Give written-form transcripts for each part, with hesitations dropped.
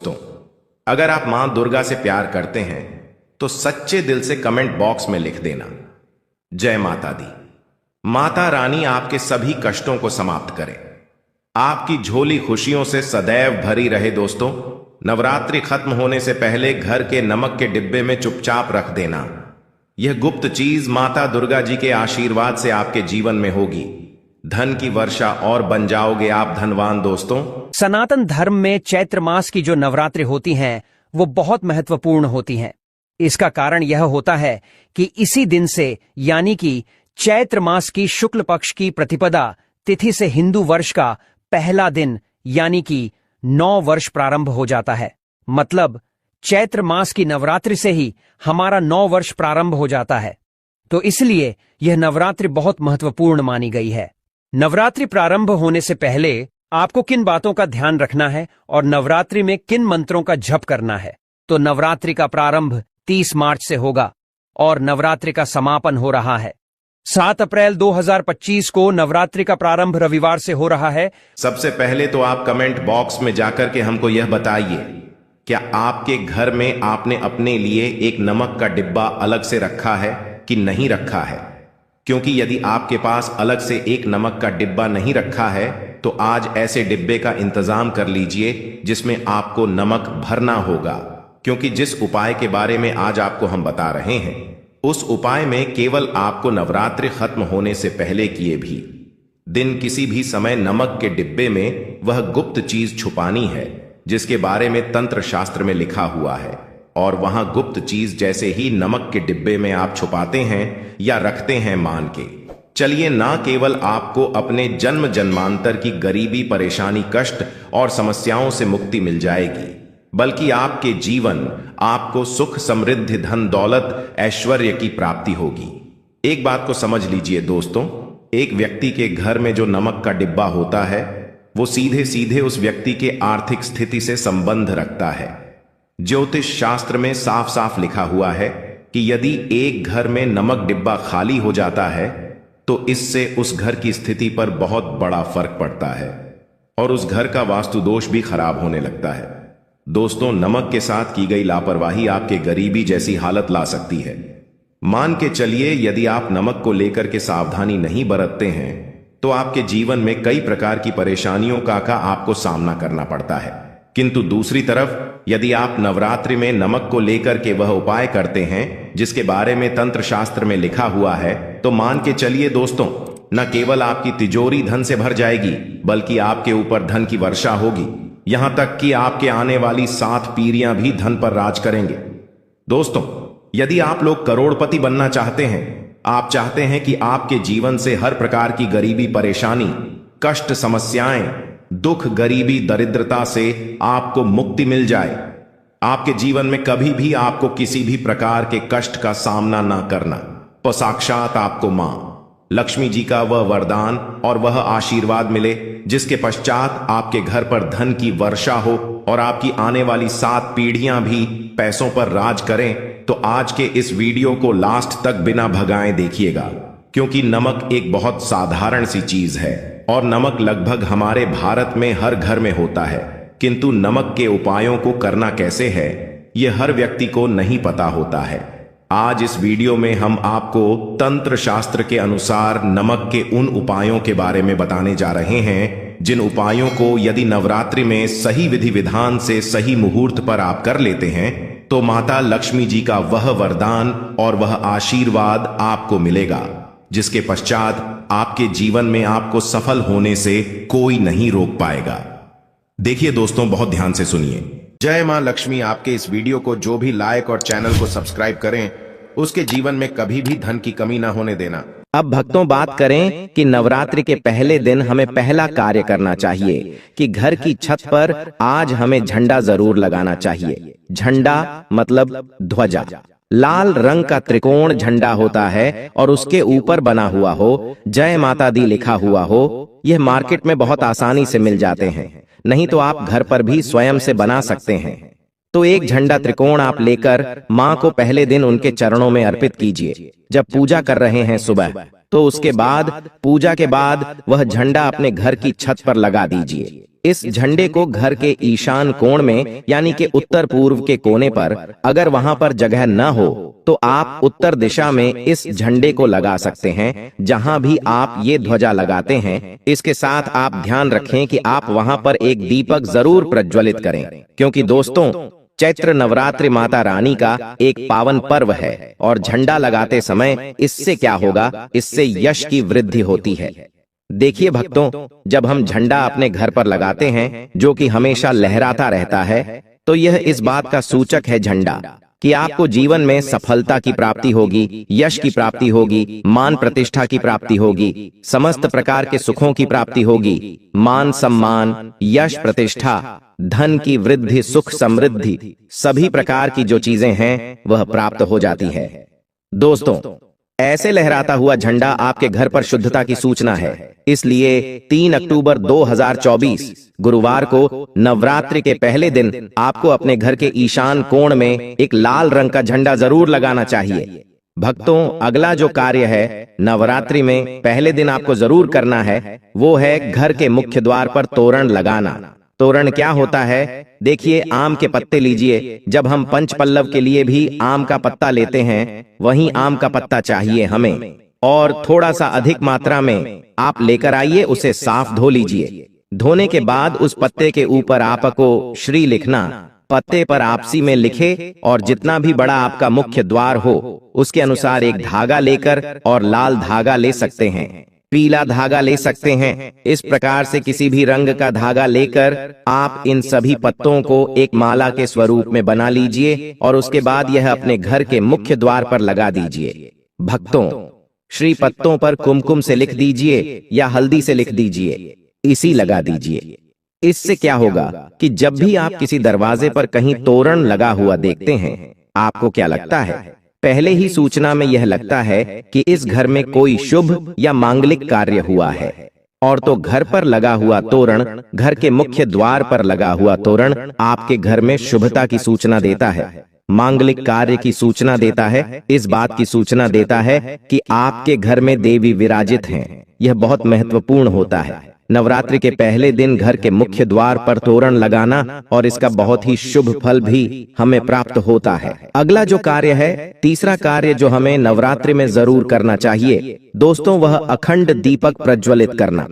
दोस्तों, अगर आप मां दुर्गा से प्यार करते हैं तो सच्चे दिल से कमेंट बॉक्स में लिख देना जय माता दी। माता रानी आपके सभी कष्टों को समाप्त करे, आपकी झोली खुशियों से सदैव भरी रहे। दोस्तों, नवरात्रि खत्म होने से पहले घर के नमक के डिब्बे में चुपचाप रख देना। यह गुप्त चीज माता दुर्गा जी के आशीर्वाद से आपके जीवन में होगी, धन की वर्षा और बन जाओगे आप धनवान। दोस्तों, सनातन धर्म में चैत्र मास की जो नवरात्रि होती हैं वो बहुत महत्वपूर्ण होती हैं। इसका कारण यह होता है कि इसी दिन से यानी कि चैत्र मास की शुक्ल पक्ष की प्रतिपदा तिथि से हिंदू वर्ष का पहला दिन यानी कि 9 वर्ष प्रारंभ हो जाता है। मतलब चैत्र मास की नवरात्रि से ही हमारा 9 वर्ष प्रारंभ हो जाता है। तो इसलिए यह नवरात्रि बहुत महत्वपूर्ण मानी गई है। नवरात्रि प्रारंभ होने से पहले आपको किन बातों का ध्यान रखना है और नवरात्रि में किन मंत्रों का जप करना है। तो नवरात्रि का प्रारंभ 30 मार्च से होगा और नवरात्रि का समापन हो रहा है 7 अप्रैल 2025 को। नवरात्रि का प्रारंभ रविवार से हो रहा है। सबसे पहले तो आप कमेंट बॉक्स में जाकर के हमको यह बताइए, क्या आपके घर में आपने अपने लिए एक नमक का डिब्बा अलग से रखा है कि नहीं रखा है? क्योंकि यदि आपके पास अलग से एक नमक का डिब्बा नहीं रखा है तो आज ऐसे डिब्बे का इंतजाम कर लीजिए जिसमें आपको नमक भरना होगा। क्योंकि जिस उपाय के बारे में आज आपको हम बता रहे हैं उस उपाय में केवल आपको नवरात्रि खत्म होने से पहले किए भी दिन किसी भी समय नमक के डिब्बे में वह गुप्त चीज छुपानी है जिसके बारे में तंत्र शास्त्र में लिखा हुआ है। और वहां गुप्त चीज जैसे ही नमक के डिब्बे में आप छुपाते हैं या रखते हैं मान के चलिए, ना केवल आपको अपने जन्म जन्मांतर की गरीबी, परेशानी, कष्ट और समस्याओं से मुक्ति मिल जाएगी, बल्कि आपके जीवन आपको सुख, समृद्धि, धन, दौलत, ऐश्वर्य की प्राप्ति होगी। एक बात को समझ लीजिए दोस्तों, एक व्यक्ति के घर में जो नमक का डिब्बा होता है वो सीधे सीधे उस व्यक्ति के आर्थिक स्थिति से संबंध रखता है। ज्योतिष शास्त्र में साफ साफ लिखा हुआ है कि यदि एक घर में नमक डिब्बा खाली हो जाता है तो इससे उस घर की स्थिति पर बहुत बड़ा फर्क पड़ता है और उस घर का वास्तु दोष भी खराब होने लगता है। दोस्तों, नमक के साथ की गई लापरवाही आपके गरीबी जैसी हालत ला सकती है। मान के चलिए यदि आप नमक को लेकर के सावधानी नहीं बरतते हैं तो आपके जीवन में कई प्रकार की परेशानियों का आपको सामना करना पड़ता है। किंतु दूसरी तरफ यदि आप नवरात्रि में नमक को लेकर के वह उपाय करते हैं जिसके बारे में तंत्र शास्त्र में लिखा हुआ है तो मान के चलिए दोस्तों, न केवल आपकी तिजोरी धन से भर जाएगी बल्कि आपके ऊपर धन की वर्षा होगी। यहां तक कि आपके आने वाली 7 पीढ़ियां भी धन पर राज करेंगे। दोस्तों, यदि आप लोग करोड़पति बनना चाहते हैं, आप चाहते हैं कि आपके जीवन से हर प्रकार की गरीबी, परेशानी, कष्ट, समस्याएं, दुख, गरीबी, दरिद्रता से आपको मुक्ति मिल जाए, आपके जीवन में कभी भी आपको किसी भी प्रकार के कष्ट का सामना ना करना, तो साक्षात आपको मां लक्ष्मी जी का वह वरदान और वह आशीर्वाद मिले जिसके पश्चात आपके घर पर धन की वर्षा हो और आपकी आने वाली 7 पीढ़ियां भी पैसों पर राज करें, तो आज के इस वीडियो को लास्ट तक बिना भगाए देखिएगा। क्योंकि नमक एक बहुत साधारण सी चीज है और नमक लगभग हमारे भारत में हर घर में होता है, किंतु नमक के उपायों को करना कैसे है यह हर व्यक्ति को नहीं पता होता है। आज इस वीडियो में हम आपको तंत्र शास्त्र के अनुसार नमक के उन उपायों के बारे में बताने जा रहे हैं जिन उपायों को यदि नवरात्रि में सही विधि विधान से सही मुहूर्त पर आप कर लेते हैं तो माता लक्ष्मी जी का वह वरदान और वह आशीर्वाद आपको मिलेगा जिसके पश्चात आपके जीवन में आपको सफल होने से कोई नहीं रोक पाएगा। देखिए दोस्तों, बहुत ध्यान से सुनिए। जय मां लक्ष्मी आपके इस वीडियो को जो भी लाइक और चैनल को सब्सक्राइब करें उसके जीवन में कभी भी धन की कमी ना होने देना। अब भक्तों, बात करें कि नवरात्रि के पहले दिन हमें पहला कार्य करना चाहिए कि घर की छत पर आज हमें झंडा जरूर लगाना चाहिए। झंडा मतलब ध्वजा। लाल रंग का त्रिकोण झंडा होता है और उसके ऊपर बना हुआ हो, जय माता दी लिखा हुआ हो। यह मार्केट में बहुत आसानी से मिल जाते हैं, नहीं तो आप घर पर भी स्वयं से बना सकते हैं। तो एक झंडा त्रिकोण आप लेकर मां को पहले दिन उनके चरणों में अर्पित कीजिए। जब पूजा कर रहे हैं सुबह, तो उसके बाद पूजा के बाद वह झंडा अपने घर की छत पर लगा दीजिए। इस झंडे को घर के ईशान कोण में यानी कि उत्तर पूर्व के कोने पर, अगर वहां पर जगह न हो तो आप उत्तर दिशा में इस झंडे को लगा सकते हैं। जहां भी आप ये ध्वजा लगाते हैं, इसके साथ आप ध्यान रखें कि आप वहां पर एक दीपक जरूर प्रज्वलित करें, क्योंकि दोस्तों चैत्र नवरात्रि माता रानी का एक पावन पर्व है और झंडा लगाते समय इससे क्या होगा, इससे यश की वृद्धि होती है। देखिए भक्तों, जब हम झंडा अपने घर पर लगाते हैं जो कि हमेशा लहराता रहता है, तो यह इस बात का सूचक है झंडा कि आपको जीवन में सफलता की प्राप्ति होगी, यश की प्राप्ति होगी, मान प्रतिष्ठा की प्राप्ति होगी, समस्त प्रकार के सुखों की प्राप्ति होगी, मान सम्मान, यश प्रतिष्ठा, धन की वृद्धि, सुख समृद्धि, सभी प्रकार की जो चीजें हैं वह प्राप्त हो जाती है। दोस्तों, ऐसे लहराता हुआ झंडा आपके घर पर शुद्धता की सूचना है। इसलिए 3 अक्टूबर 2024 गुरुवार को नवरात्रि के पहले दिन आपको अपने घर के ईशान कोण में एक लाल रंग का झंडा जरूर लगाना चाहिए। भक्तों, अगला जो कार्य है नवरात्रि में पहले दिन आपको जरूर करना है, वो है घर के मुख्य द्वार पर तोरण लगाना। तोरण क्या होता है? देखिए, आम के पत्ते लीजिए। जब हम पंच पल्लव के लिए भी आम का पत्ता लेते हैं, वहीं आम का पत्ता चाहिए हमें, और थोड़ा सा अधिक मात्रा में आप लेकर आइए। उसे साफ धो लीजिए। धोने के बाद उस पत्ते के ऊपर आपको श्री लिखना, पत्ते पर आपसी में लिखे, और जितना भी बड़ा आपका मुख्य द्वार हो उसके अनुसार एक धागा लेकर, और लाल धागा ले सकते हैं, पीला धागा ले सकते हैं, इस प्रकार से किसी भी रंग का धागा लेकर आप इन सभी पत्तों को एक माला के स्वरूप में बना लीजिए, और उसके बाद यह अपने घर के मुख्य द्वार पर लगा दीजिए। भक्तों, श्री पत्तों पर कुमकुम से लिख दीजिए या हल्दी से लिख दीजिए, इसी लगा दीजिए। इससे क्या होगा कि जब भी आप किसी दरवाजे पर कहीं तोरण लगा हुआ देखते हैं, आपको क्या लगता है? पहले ही सूचना में यह लगता है कि इस घर में कोई शुभ या मांगलिक कार्य हुआ है। और तो घर पर लगा हुआ तोरण, घर के मुख्य द्वार पर लगा हुआ तोरण आपके घर में शुभता की सूचना देता है, मांगलिक कार्य की सूचना देता है, इस बात की सूचना देता है कि आपके घर में देवी विराजित हैं। यह बहुत महत्वपूर्ण होता है। नवरात्रि के पहले दिन घर के मुख्य द्वार पर तोरण लगाना, और इसका बहुत ही शुभ फल भी हमें प्राप्त होता है। अगला जो कार्य है, तीसरा कार्य जो हमें नवरात्रि में जरूर करना चाहिए दोस्तों, वह अखंड दीपक प्रज्वलित करना।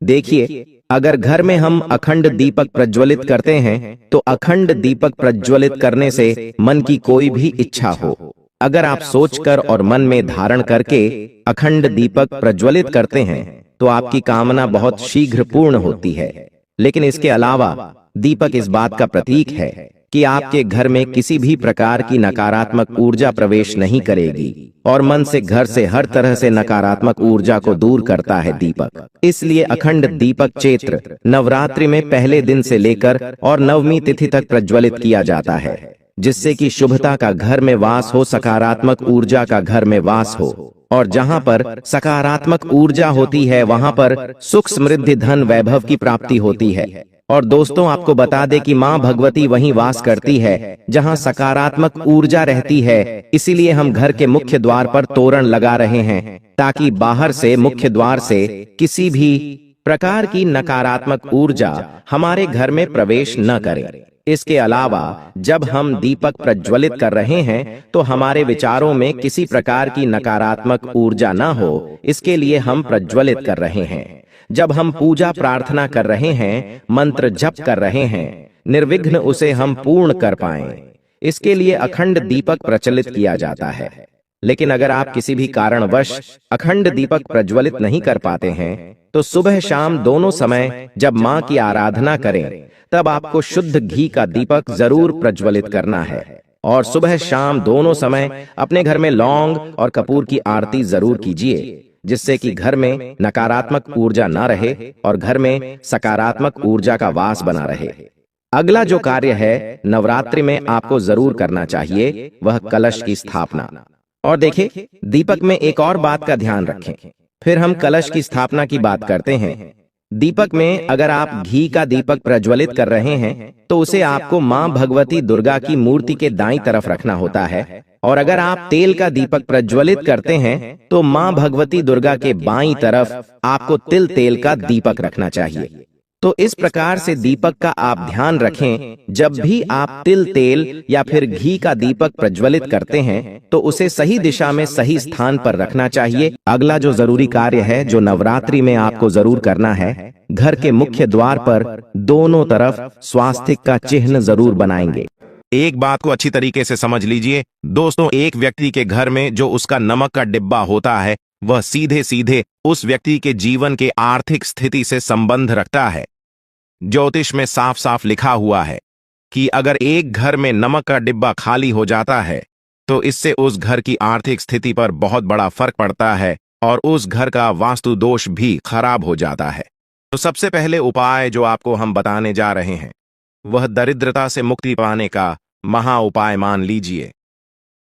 देखिए, अगर घर में हम अखंड दीपक प्रज्वलित करते हैं, तो अखंड दीपक प्रज्वलित करने से मन की कोई भी इच्छा हो, अगर आप सोचकर और मन में धारण करके अखंड दीपक प्रज्वलित करते हैं, तो आपकी कामना बहुत शीघ्र पूर्ण होती है। लेकिन इसके अलावा दीपक इस बात का प्रतीक है कि आपके घर में किसी भी प्रकार की नकारात्मक ऊर्जा प्रवेश नहीं करेगी, और मन से घर से हर तरह से नकारात्मक ऊर्जा को दूर करता है दीपक। इसलिए अखंड दीपक चैत्र नवरात्रि में पहले दिन से लेकर और नवमी तिथि तक प्रज्वलित किया जाता है, जिससे कि शुभता का घर में वास हो, सकारात्मक ऊर्जा का घर में वास हो। और जहां पर सकारात्मक ऊर्जा होती है, वहां पर सुख समृद्धि धन वैभव की प्राप्ति होती है। और दोस्तों, आपको बता दें कि मां भगवती वहीं वास करती है जहां सकारात्मक ऊर्जा रहती है। इसीलिए हम घर के मुख्य द्वार पर तोरण लगा रहे हैं, ताकि बाहर से, मुख्य द्वार से किसी भी प्रकार की नकारात्मक ऊर्जा हमारे घर में प्रवेश न करे। इसके अलावा जब हम दीपक प्रज्वलित कर रहे हैं, तो हमारे विचारों में किसी प्रकार की नकारात्मक ऊर्जा न हो, इसके लिए हम प्रज्वलित कर रहे हैं। जब हम पूजा प्रार्थना कर रहे हैं, मंत्र जप कर रहे हैं, निर्विघ्न उसे हम पूर्ण कर पाएं, इसके लिए अखंड दीपक प्रज्वलित किया जाता है। लेकिन अगर आप किसी भी कारणवश अखंड दीपक प्रज्वलित नहीं कर पाते हैं, तो सुबह शाम दोनों समय जब मां की आराधना करें, तब आपको शुद्ध घी का दीपक जरूर प्रज्वलित करना है। और सुबह शाम दोनों समय अपने घर में लौंग और कपूर की आरती जरूर कीजिए, जिससे कि घर में नकारात्मक ऊर्जा न रहे और घर में सकारात्मक ऊर्जा का वास बना रहे। अगला जो कार्य है नवरात्रि में आपको जरूर करना चाहिए, वह कलश की स्थापना। और देखिए, दीपक में एक और बात का ध्यान रखें, फिर हम कलश की स्थापना की बात करते हैं। दीपक में अगर आप घी का दीपक प्रज्वलित कर रहे हैं, तो उसे आपको मां भगवती दुर्गा की मूर्ति के दाईं तरफ रखना होता है। और अगर आप तेल का दीपक प्रज्वलित करते हैं, तो मां भगवती दुर्गा के बाईं तरफ आपको तिल तेल का दीपक रखना चाहिए। तो इस प्रकार से दीपक का आप ध्यान रखें, जब भी आप तिल तेल या फिर घी का दीपक प्रज्वलित करते हैं तो उसे सही दिशा में सही स्थान पर रखना चाहिए। अगला जो जरूरी कार्य है जो नवरात्रि में आपको जरूर करना है, घर के मुख्य द्वार पर दोनों तरफ स्वास्तिक का चिन्ह जरूर बनाएंगे। एक बात को अच्छी तरीके से समझ लीजिए दोस्तों, एक व्यक्ति के घर में जो उसका नमक का डिब्बा होता है वह सीधे सीधे उस व्यक्ति के जीवन के आर्थिक स्थिति से संबंध रखता है। ज्योतिष में साफ साफ लिखा हुआ है कि अगर एक घर में नमक का डिब्बा खाली हो जाता है तो इससे उस घर की आर्थिक स्थिति पर बहुत बड़ा फर्क पड़ता है और उस घर का वास्तु दोष भी खराब हो जाता है। तो सबसे पहले उपाय जो आपको हम बताने जा रहे हैं वह दरिद्रता से मुक्ति पाने का महा उपाय मान लीजिए।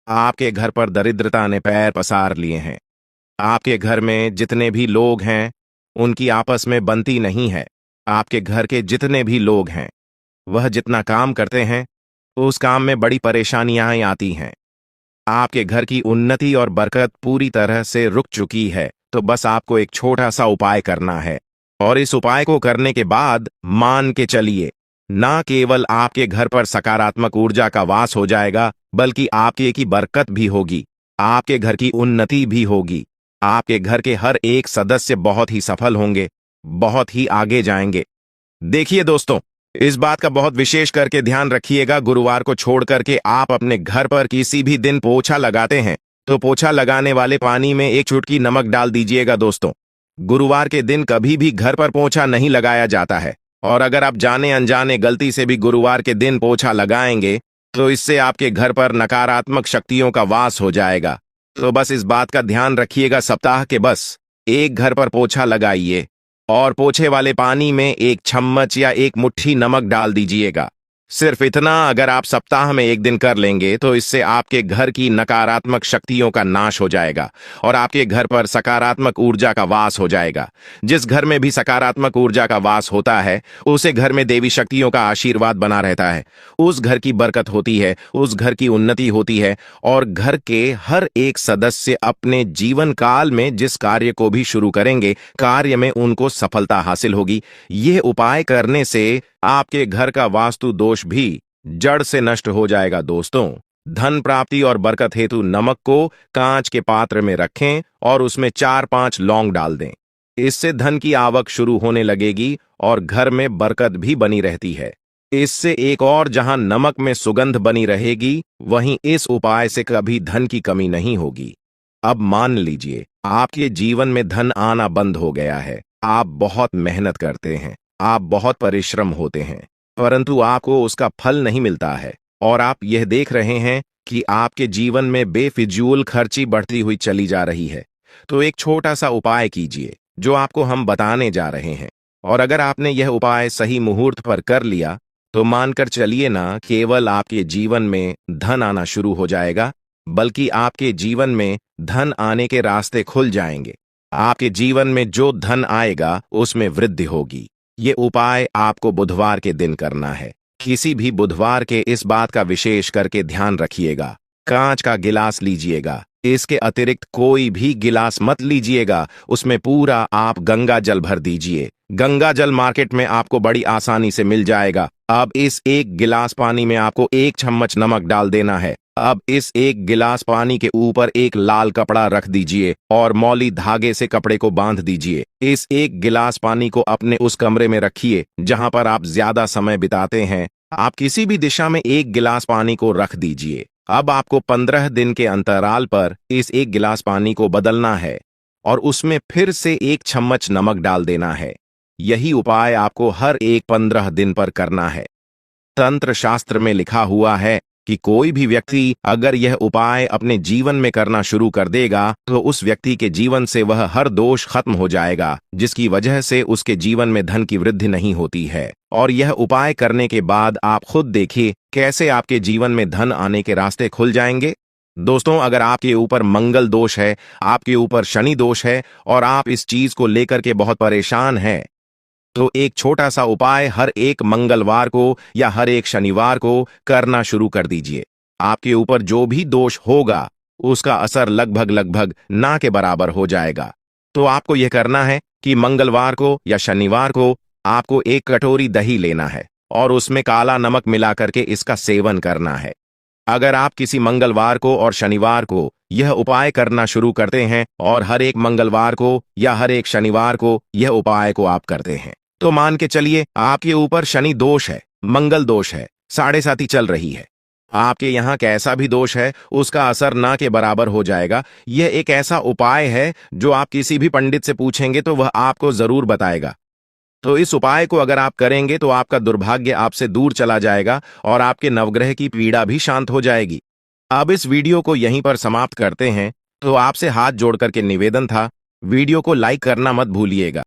आपके घर पर दरिद्रता ने पैर पसार लिए हैं। आपके घर में जितने भी लोग हैं उनकी आपस में बनती नहीं है। आपके घर के जितने भी लोग हैं वह जितना काम करते हैं उस काम में बड़ी परेशानियां आती हैं। आपके घर की उन्नति और बरकत पूरी तरह से रुक चुकी है। तो बस आपको एक छोटा सा उपाय करना है और इस उपाय को करने के बाद मान के चलिए, ना केवल आपके घर पर सकारात्मक ऊर्जा का वास हो जाएगा बल्कि आपके की बरकत भी होगी, आपके घर की उन्नति भी होगी। आपके घर के हर एक सदस्य बहुत ही सफल होंगे, बहुत ही आगे जाएंगे। देखिए दोस्तों, इस बात का बहुत विशेष करके ध्यान रखिएगा, गुरुवार को छोड़ करके आप अपने घर पर किसी भी दिन पोछा लगाते हैं तो पोछा लगाने वाले पानी में एक चुटकी नमक डाल दीजिएगा। दोस्तों, गुरुवार के दिन कभी भी घर पर पोछा नहीं लगाया जाता है और अगर आप जाने अनजाने गलती से भी गुरुवार के दिन पोछा लगाएंगे तो इससे आपके घर पर नकारात्मक शक्तियों का वास हो जाएगा। तो बस इस बात का ध्यान रखिएगा, सप्ताह के बस एक घर पर पोछा लगाइए और पोछे वाले पानी में एक चम्मच या एक मुट्ठी नमक डाल दीजिएगा। सिर्फ इतना अगर आप सप्ताह में एक दिन कर लेंगे तो इससे आपके घर की नकारात्मक शक्तियों का नाश हो जाएगा और आपके घर पर सकारात्मक ऊर्जा का वास हो जाएगा। जिस घर में भी सकारात्मक ऊर्जा का वास होता है उसे घर में देवी शक्तियों का आशीर्वाद बना रहता है, उस घर की बरकत होती है, उस घर की उन्नति होती है और घर के हर एक सदस्य अपने जीवन काल में जिस कार्य को भी शुरू करेंगे कार्य में उनको सफलता हासिल होगी। यह उपाय करने से आपके घर का वास्तु दोष भी जड़ से नष्ट हो जाएगा। दोस्तों, धन प्राप्ति और बरकत हेतु नमक को कांच के पात्र में रखें और उसमें 4-5 लौंग डाल दें। इससे धन की आवक शुरू होने लगेगी और घर में बरकत भी बनी रहती है। इससे एक और जहां नमक में सुगंध बनी रहेगी वहीं इस उपाय से कभी धन की कमी नहीं होगी। अब मान लीजिए आपके जीवन में धन आना बंद हो गया है। आप बहुत मेहनत करते हैं, आप बहुत परिश्रम होते हैं, परंतु आपको उसका फल नहीं मिलता है और आप यह देख रहे हैं कि आपके जीवन में बेफिजूल खर्ची बढ़ती हुई चली जा रही है। तो एक छोटा सा उपाय कीजिए जो आपको हम बताने जा रहे हैं और अगर आपने यह उपाय सही मुहूर्त पर कर लिया तो मानकर चलिए ना केवल आपके जीवन में धन आना शुरू हो जाएगा बल्कि आपके जीवन में धन आने के रास्ते खुल जाएंगे। आपके जीवन में जो धन आएगा उसमें वृद्धि होगी। ये उपाय आपको बुधवार के दिन करना है। किसी भी बुधवार के इस बात का विशेष करके ध्यान रखिएगा। कांच का गिलास लीजिएगा, इसके अतिरिक्त कोई भी गिलास मत लीजिएगा, उसमें पूरा आप गंगा जल भर दीजिए। गंगा जल मार्केट में आपको बड़ी आसानी से मिल जाएगा। अब इस एक गिलास पानी में आपको 1 चम्मच नमक डाल देना है। अब इस एक गिलास पानी के ऊपर एक लाल कपड़ा रख दीजिए और मौली धागे से कपड़े को बांध दीजिए। इस एक गिलास पानी को अपने उस कमरे में रखिए जहां पर आप ज्यादा समय बिताते हैं। आप किसी भी दिशा में 1 गिलास पानी को रख दीजिए। अब आपको 15 दिन के अंतराल पर इस 1 गिलास पानी को बदलना है और उसमें फिर से 1 चम्मच नमक डाल देना है। यही उपाय आपको हर एक 15 दिन पर करना है। तंत्र शास्त्र में लिखा हुआ है कि कोई भी व्यक्ति अगर यह उपाय अपने जीवन में करना शुरू कर देगा तो उस व्यक्ति के जीवन से वह हर दोष खत्म हो जाएगा, जिसकी वजह से उसके जीवन में धन की वृद्धि नहीं होती है। और यह उपाय करने के बाद आप खुद देखिए कैसे आपके जीवन में धन आने के रास्ते खुल जाएंगे। दोस्तों, अगर आपके ऊपर मंगल दोष है, आपके ऊपर शनि दोष है और आप इस चीज को लेकर के बहुत परेशान हैं, तो एक छोटा सा उपाय हर एक मंगलवार को या हर एक शनिवार को करना शुरू कर दीजिए। आपके ऊपर जो भी दोष होगा उसका असर लगभग ना के बराबर हो जाएगा। तो आपको यह करना है कि मंगलवार को या शनिवार को आपको एक कटोरी दही लेना है और उसमें काला नमक मिला करके इसका सेवन करना है। अगर आप किसी मंगलवार को और शनिवार को यह उपाय करना शुरू करते हैं और हर एक मंगलवार को या हर एक शनिवार को यह उपाय को आप करते हैं, तो मान के चलिए आपके ऊपर शनि दोष है, मंगल दोष है, 7.5 चल रही है, आपके यहाँ कैसा भी दोष है उसका असर ना के बराबर हो जाएगा। यह एक ऐसा उपाय है जो आप किसी भी पंडित से पूछेंगे तो वह आपको जरूर बताएगा। तो इस उपाय को अगर आप करेंगे तो आपका दुर्भाग्य आपसे दूर चला जाएगा और आपके नवग्रह की पीड़ा भी शांत हो जाएगी। अब इस वीडियो को यहीं पर समाप्त करते हैं। तो आपसे हाथ जोड़ करके निवेदन था, वीडियो को लाइक करना मत भूलिएगा।